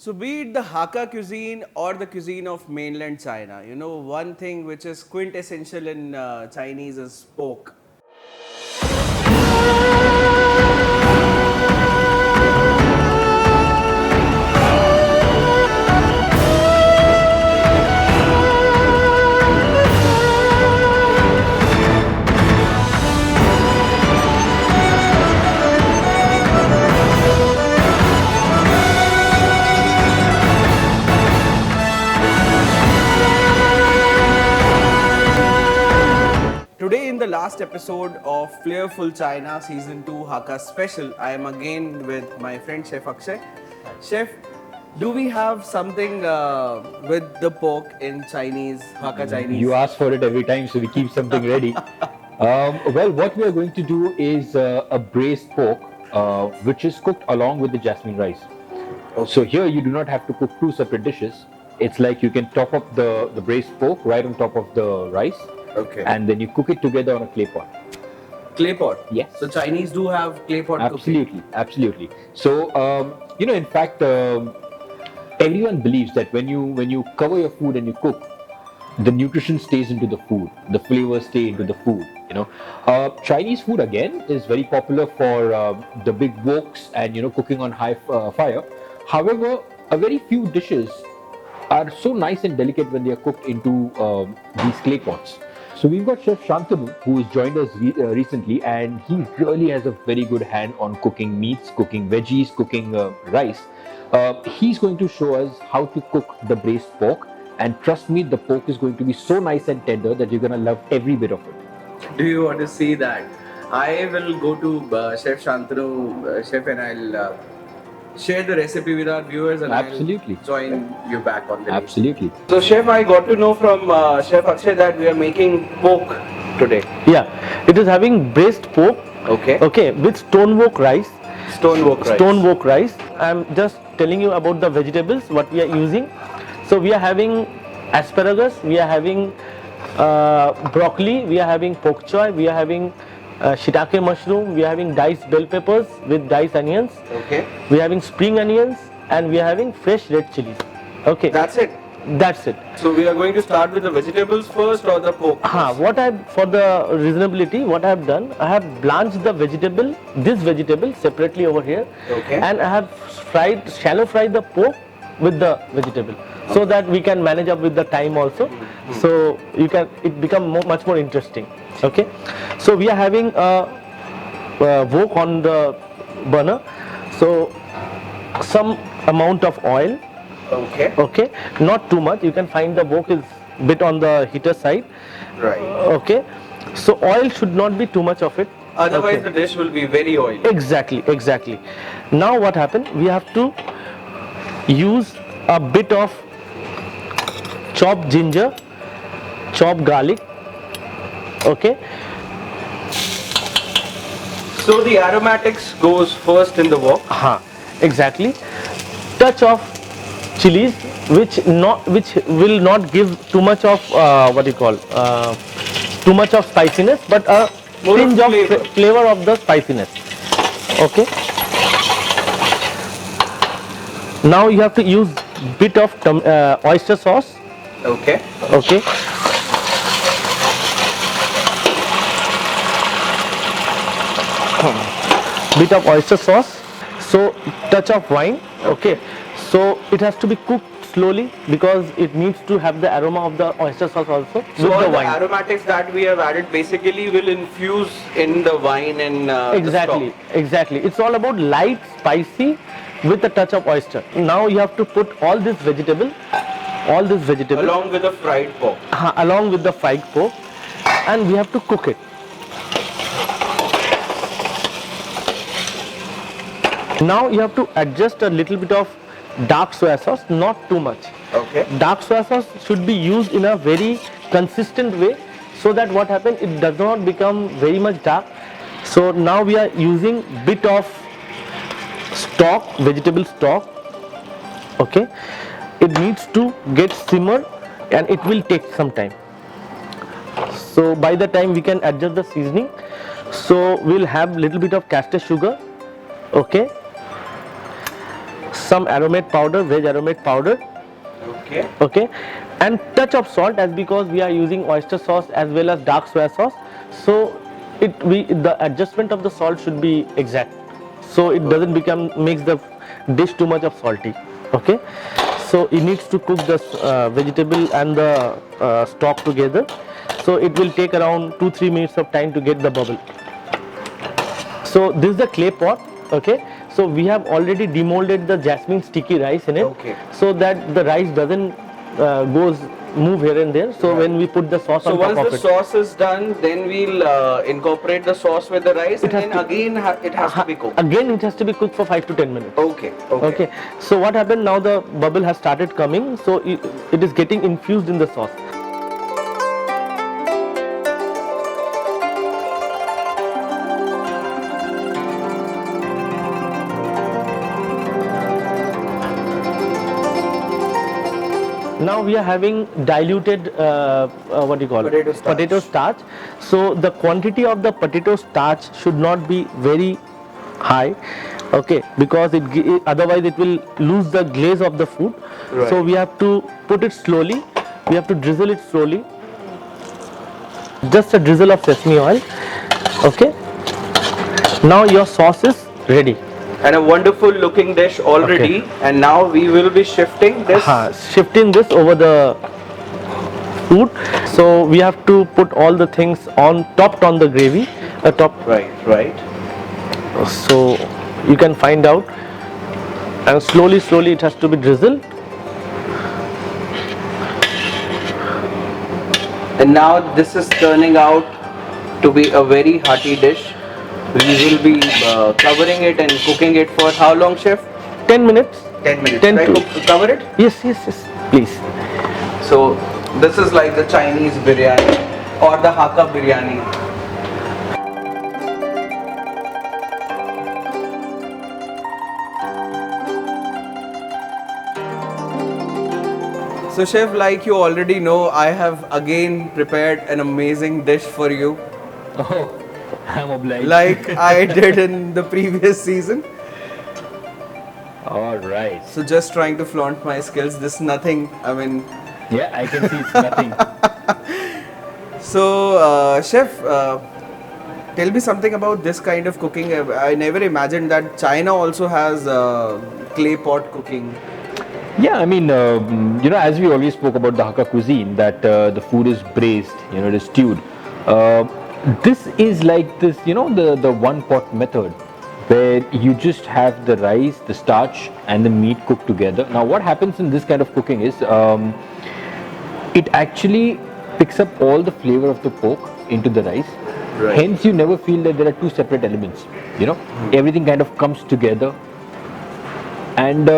So, be it the Hakka cuisine or the cuisine of mainland China, one thing which is quintessential in Chinese is pork. Today, in the last episode of Flavorful China Season 2 Hakka Special, I am again with my friend Chef Akshay. Chef, do we have something with the pork in Chinese, Hakka Chinese? You ask for it every time, so we keep something ready. Well, what we are going to do is a braised pork, which is cooked along with the jasmine rice. So here you do not have to cook two separate dishes. It's like you can top up the braised pork right on top of the rice, Okay. and then you cook it together on a clay pot. Clay pot? Yes. So, Chinese do have clay pot cooking? Absolutely, absolutely. So in fact, everyone believes that when you cover your food and you cook, the nutrition stays into the food, the flavors stay into the food. Chinese food again is very popular for the big woks and cooking on high fire. However, a very few dishes are so nice and delicate when they are cooked into these clay pots. So we've got Chef Shantanu, who has joined us recently, and he really has a very good hand on cooking meats, cooking veggies, cooking rice. He's going to show us how to cook the braised pork, and trust me, the pork is going to be so nice and tender that you're going to love every bit of it. Do you want to see that? I will go to Chef Shantanu, Chef, and I'll share the recipe with our viewers and Absolutely. I'll join you back on the Absolutely. So, Chef, I got to know from Chef Akshay that we are making pork today. Yeah, it is having braised pork. Okay. With stone-wok rice. Stone-wok rice. Stone-wok rice. I'm just telling you about the vegetables what we are using. So we are having asparagus, we are having broccoli, we are having pok choy, we are having shiitake mushroom, we are having diced bell peppers with diced onions. Okay. We are having spring onions, and we are having fresh red chilies. Okay. That's it. That's it. So we are going to start with the vegetables first or the pork? For the reasonability, what I have done, I have blanched the vegetable, this vegetable separately over here, Okay. and I have shallow fried the pork with the vegetable, so that we can manage up with the time also. So it become much more interesting. Okay. So we are having a wok on the burner. So some amount of oil. Okay. Okay, not too much. You can find the wok is bit on the heater side. Right. Okay, so oil should not be too much of it. Otherwise, Okay. the dish will be very oily. Exactly. Now what happened? We have to use a bit of chopped ginger, chopped garlic. Okay. So the aromatics goes first in the wok. Exactly. Touch of chilies, which will not give too much of too much of spiciness, but a More tinge of of flavor of the spiciness. Okay. Now you have to use bit of oyster sauce. Okay. Okay. Bit of oyster sauce. So touch of wine. Okay. So it has to be cooked slowly because it needs to have the aroma of the oyster sauce also So with all the the wine. aromatics that we have added basically will infuse in the wine and Exactly. It's all about light, spicy with a touch of oyster. Now you have to put all this vegetable along with the fried pork. along with the fried pork, and we have to cook it. Now you have to adjust a little bit of dark soya sauce, not too much. Okay. Dark soya sauce should be used in a very consistent way, so that what happens, it does not become very much dark. So now we are using bit of stock, vegetable stock. Okay, it needs to get simmer, and it will take some time. So by the time we can adjust the seasoning, so we'll have little bit of castor sugar. Okay, some aromatic powder, veg aromatic powder, Okay. okay, and touch of salt, as because we are using oyster sauce as well as dark soya sauce, so the adjustment of the salt should be exact, so it doesn't become makes the dish too much of salty. Okay, so it needs to cook the vegetable and the stock together, so it will take around 2-3 minutes of time to get the bubble. So this is the clay pot. Okay, so we have already demolded the jasmine sticky rice in it, Okay. so that the rice doesn't move here and there. So when we put the sauce So on top once of the it, sauce is done, then we'll incorporate the sauce with the rice, and has then to- again it has to be cooked. again it has to be cooked for 5 to 10 minutes. Okay. Okay. Okay, so what happened now, the bubble has started coming, so it is getting infused in the sauce. Now we are having diluted what do you call Potato it? starch. Potato starch. So the quantity of the potato starch should not be very high, okay, because otherwise it will lose the glaze of the food. Right. So we have to put it slowly. We have to drizzle it slowly. Just a drizzle of sesame oil. Okay. Now your sauce is ready. And a wonderful looking dish already. And now we will be shifting this. Shifting this over the food. So we have to put all the things on topped on the gravy. Top. Right. Right. So you can find out, and slowly it has to be drizzled. And now this is turning out to be a very hearty dish. We will be covering it and cooking it for how long, chef? 10 minutes. 10 minutes. 10 Should I to- cover it? Yes, please. So this is like the Chinese biryani or the Hakka biryani. So chef, like you already know, I have again prepared an amazing dish for you, Oh, I'm obliged. like I did in the previous season. All right. So just trying to flaunt my skills. This nothing, I mean. Yeah, I can see it's nothing. So chef, tell me something about this kind of cooking. I never imagined that China also has clay pot cooking. Yeah, I mean, as we always spoke about the Hakka cuisine, that the food is braised, it is stewed. This is like this, the one pot method, where you just have the rice, the starch, and the meat cooked together. Now, what happens in this kind of cooking is, it actually picks up all the flavor of the pork into the rice. Right. Hence, you never feel that there are two separate elements. Everything kind of comes together. And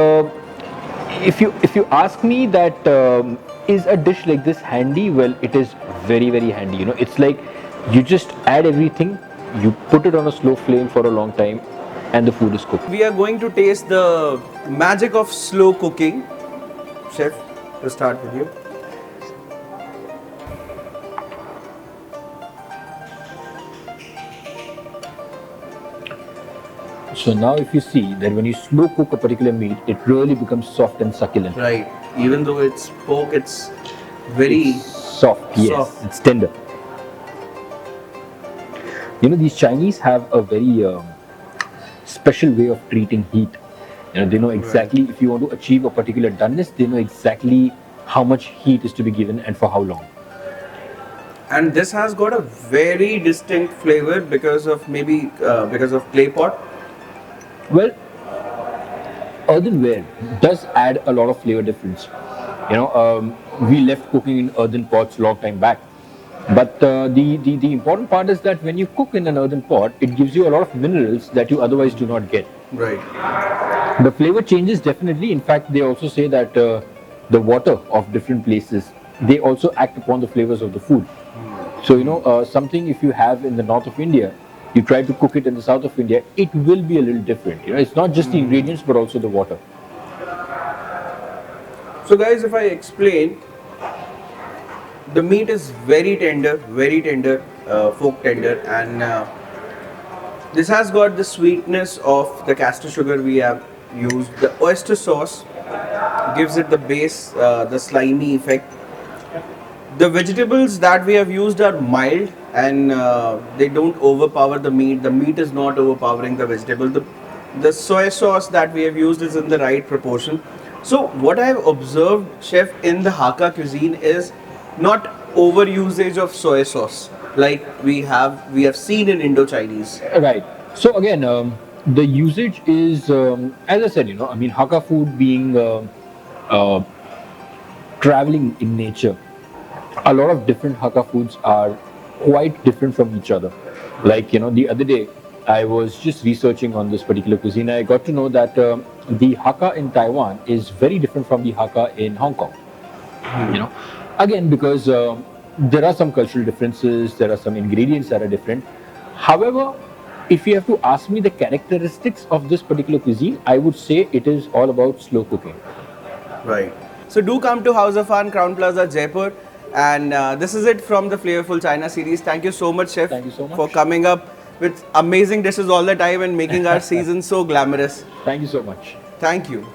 if you ask me that is a dish like this handy, well, it is very, very handy. It's like you just add everything, you put it on a slow flame for a long time, and the food is cooked. We are going to taste the magic of slow cooking. Chef, to start with you. So now if you see that when you slow cook a particular meat, it really becomes soft and succulent. Right. Even though it's pork, it's very Soft, yes, soft. it's tender. These Chinese have a very special way of treating heat. They know exactly if you want to achieve a particular doneness, they know exactly how much heat is to be given and for how long. And this has got a very distinct flavor because of because of clay pot. Well, earthenware does add a lot of flavor difference. We left cooking in earthen pots long time back. But the important part is that when you cook in an earthen pot, it gives you a lot of minerals that you otherwise do not get. Right. The flavor changes definitely. In fact, they also say that the water of different places, they also act upon the flavors of the food. So, something if you have in the north of India, you try to cook it in the south of India, it will be a little different. It's not just the ingredients, but also the water. So guys, if I explain, the meat is very tender, fork tender, and this has got the sweetness of the castor sugar we have used the oyster sauce, gives it the base, the slimy effect. The vegetables that we have used are mild and they don't overpower the meat. The meat is not overpowering the vegetable. The soy sauce that we have used is in the right proportion. So what I have observed, chef, in the Hakka cuisine is not over usage of soy sauce like we have seen in Indo-Chinese. Right. So again, the usage is, as I said, I mean, Hakka food being uh, traveling in nature, a lot of different Hakka foods are quite different from each other. Like, the other day, I was just researching on this particular cuisine. I got to know that the Hakka in Taiwan is very different from the Hakka in Hong Kong. Again, because there are some cultural differences, there are some ingredients that are different. However, if you have to ask me the characteristics of this particular cuisine, I would say it is all about slow cooking. Right. So do come to House of Fun, Crown Plaza, Jaipur. And this is it from the Flavorful China series. Thank you so much, chef, Thank you so much. for coming up with amazing dishes all the time and making our season so glamorous. Thank you so much. Thank you.